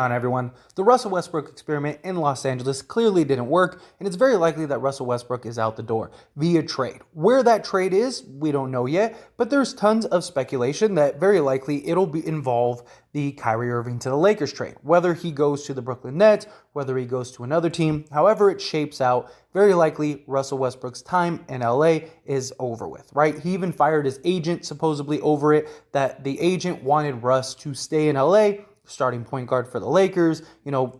On everyone, the Russell Westbrook experiment in Los Angeles clearly didn't work, and it's very likely that Russell Westbrook is out the door via trade. Where that trade is, we don't know yet, but there's tons of speculation that very likely it'll involve the Kyrie Irving to the Lakers trade. Whether he goes to the Brooklyn Nets, whether he goes to another team, however it shapes out, very likely Russell Westbrook's time in LA is over with, right? He even fired his agent supposedly over it, that the agent wanted Russ to stay in LA, starting point guard for the Lakers,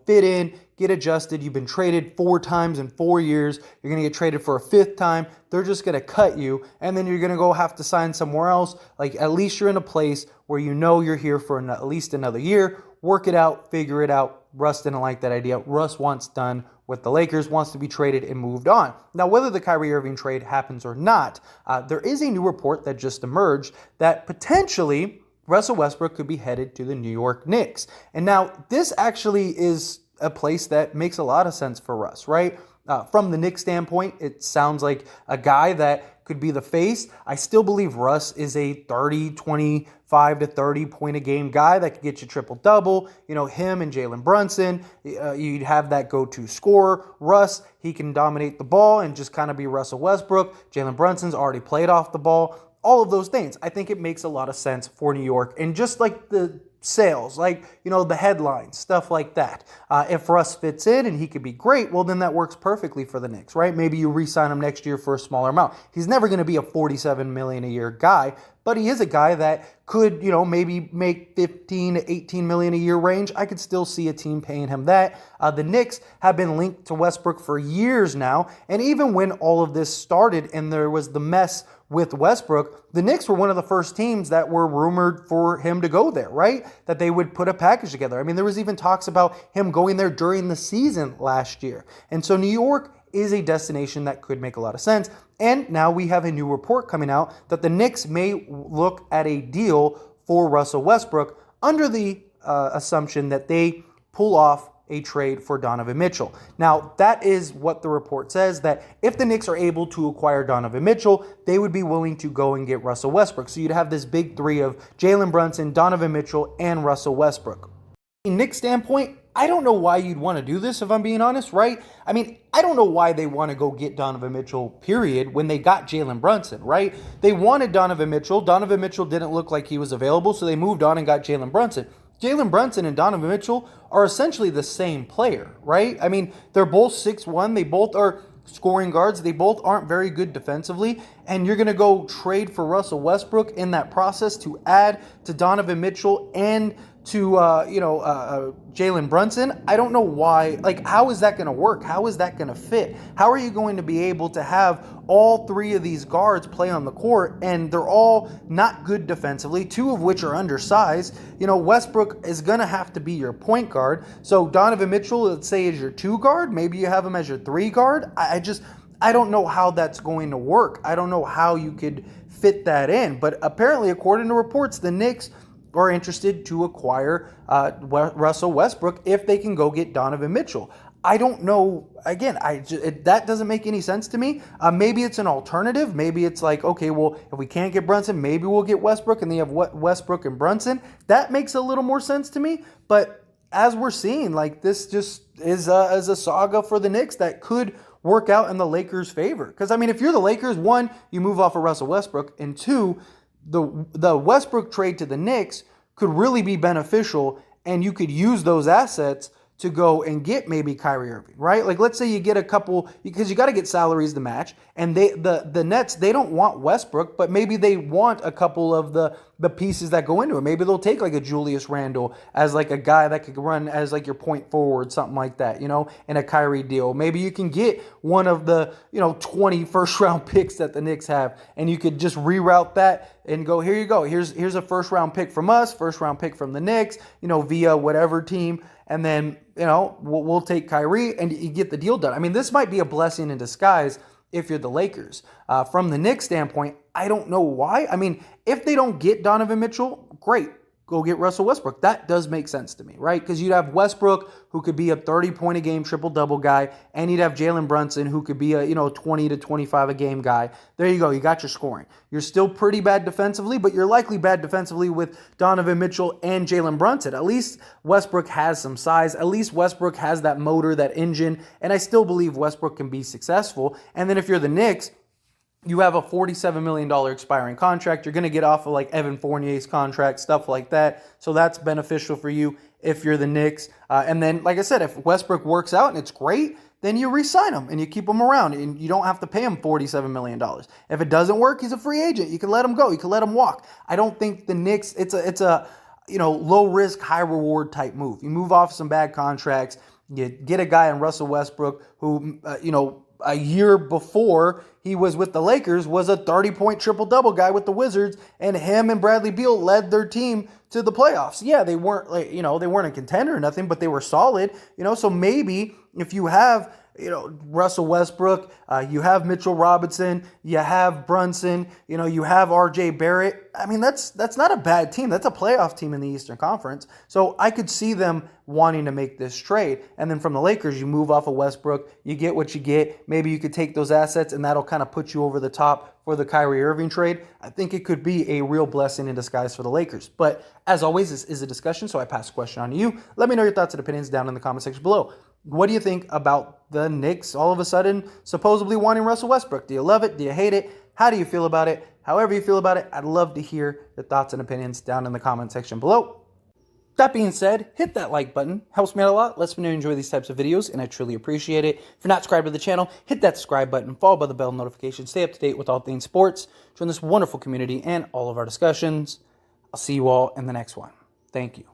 fit in, get adjusted. You've been traded 4 times in 4 years. You're going to get traded for a 5th time. They're just going to cut you, and then you're going to go have to sign somewhere else. Like, at least you're in a place where you're here for at least another year. Work it out, figure it out. Russ didn't like that idea. Russ wants done with the Lakers, wants to be traded and moved on. Now, whether the Kyrie Irving trade happens or not, there is a new report that just emerged that potentially Russell Westbrook could be headed to the New York Knicks. And now this actually is a place that makes a lot of sense for Russ, right? From the Knicks standpoint, it sounds like a guy that could be the face. I still believe Russ is a 25 to 30 point a game guy that could get you triple-double. Him and Jalen Brunson, you'd have that go-to scorer. Russ, he can dominate the ball and just kind of be Russell Westbrook. Jalen Brunson's already played off the ball. All of those things. I think it makes a lot of sense for New York. And just like the sales, the headlines, stuff like that. If Russ fits in and he could be great, well, then that works perfectly for the Knicks, right? Maybe you re-sign him next year for a smaller amount. He's never going to be a $47 million a year guy, but he is a guy that could, maybe make 15 to 18 million a year range. I could still see a team paying him that. The Knicks have been linked to Westbrook for years now, and even when all of this started and there was the mess with Westbrook, the Knicks were one of the first teams that were rumored for him to go there, right? That they would put a package together. I mean, there was even talks about him going there during the season last year. And so New York is a destination that could make a lot of sense. And now we have a new report coming out that the Knicks may look at a deal for Russell Westbrook under the assumption that they pull off a trade for Donovan Mitchell. Now, that is what the report says, that if the Knicks are able to acquire Donovan Mitchell, they would be willing to go and get Russell Westbrook. So you'd have this big three of Jalen Brunson, Donovan Mitchell, and Russell Westbrook. From a Knicks standpoint, I don't know why you'd want to do this, if I'm being honest, right? I mean, I don't know why they want to go get Donovan Mitchell, period, when they got Jalen Brunson, right? They wanted Donovan Mitchell. Donovan Mitchell didn't look like he was available, so they moved on and got Jalen Brunson. Jalen Brunson and Donovan Mitchell are essentially the same player, right? I mean, they're both 6'1". They both are scoring guards. They both aren't very good defensively. And you're going to go trade for Russell Westbrook in that process to add to Donovan Mitchell and to, Jalen Brunson. I don't know why. How is that going to work? How is that going to fit? How are you going to be able to have all 3 of these guards play on the court, and they're all not good defensively, 2 of which are undersized? Westbrook is going to have to be your point guard. So Donovan Mitchell, let's say, is your 2 guard. Maybe you have him as your 3 guard. I don't know how that's going to work. I don't know how you could fit that in. But apparently, according to reports, the Knicks are interested to acquire Russell Westbrook if they can go get Donovan Mitchell. I don't know. Again, that doesn't make any sense to me. Maybe it's an alternative. Maybe it's like, okay, well, if we can't get Brunson, maybe we'll get Westbrook, and then you have Westbrook and Brunson. That makes a little more sense to me. But as we're seeing, this just is a saga for the Knicks that could work out in the Lakers' favor. Because, I mean, if you're the Lakers, 1, you move off of Russell Westbrook, and 2, the Westbrook trade to the Knicks could really be beneficial, and you could use those assets to go and get maybe Kyrie Irving, right? Let's say you get a couple, because you got to get salaries to match, and the Nets, they don't want Westbrook, but maybe they want a couple of the pieces that go into it. Maybe they'll take a Julius Randle as a guy that could run as your point forward, something like that, in a Kyrie deal. Maybe you can get one of the 20 first round picks that the Knicks have, and you could just reroute that and go, here you go. Here's a first round pick from us, first round pick from the Knicks, via whatever team. And then, we'll take Kyrie and you get the deal done. I mean, this might be a blessing in disguise if you're the Lakers. From the Knicks standpoint, I don't know why. I mean, if they don't get Donovan Mitchell, great. go get Russell Westbrook. That does make sense to me, right? Because you'd have Westbrook, who could be a 30-point-a-game triple-double guy, and you'd have Jalen Brunson, who could be a 20 to 25-a-game guy. There you go. You got your scoring. You're still pretty bad defensively, but you're likely bad defensively with Donovan Mitchell and Jalen Brunson. At least Westbrook has some size. At least Westbrook has that motor, that engine, and I still believe Westbrook can be successful. And then if you're the Knicks, you have a $47 million expiring contract. You're going to get off of like Evan Fournier's contract, stuff like that. So that's beneficial for you if you're the Knicks. And then, like I said, if Westbrook works out and it's great, then you re-sign him and you keep him around and you don't have to pay him $47 million. If it doesn't work, he's a free agent. You can let him go. You can let him walk. I don't think the Knicks, it's a low risk, high reward type move. You move off some bad contracts. You get a guy in Russell Westbrook who, a year before he was with the Lakers was a 30-point triple-double guy with the Wizards, and him and Bradley Beal led their team to the playoffs. Yeah, they weren't they weren't a contender or nothing, but they were solid, so maybe if you have Russell Westbrook, you have Mitchell Robinson, you have Brunson, you have RJ Barrett. I mean, that's not a bad team. That's a playoff team in the Eastern Conference. So I could see them wanting to make this trade. And then from the Lakers, you move off of Westbrook, you get what you get. Maybe you could take those assets and that'll kind of put you over the top for the Kyrie Irving trade. I think it could be a real blessing in disguise for the Lakers. But as always, this is a discussion, so I pass the question on to you. Let me know your thoughts and opinions down in the comment section below. What do you think about the Knicks all of a sudden supposedly wanting Russell Westbrook? Do you love it? Do you hate it? How do you feel about it? However you feel about it, I'd love to hear your thoughts and opinions down in the comment section below. That being said, hit that like button. Helps me out a lot. Lets me know you enjoy these types of videos, and I truly appreciate it. If you're not subscribed to the channel, hit that subscribe button, followed by the bell notification. Stay up to date with all things sports. Join this wonderful community and all of our discussions. I'll see you all in the next one. Thank you.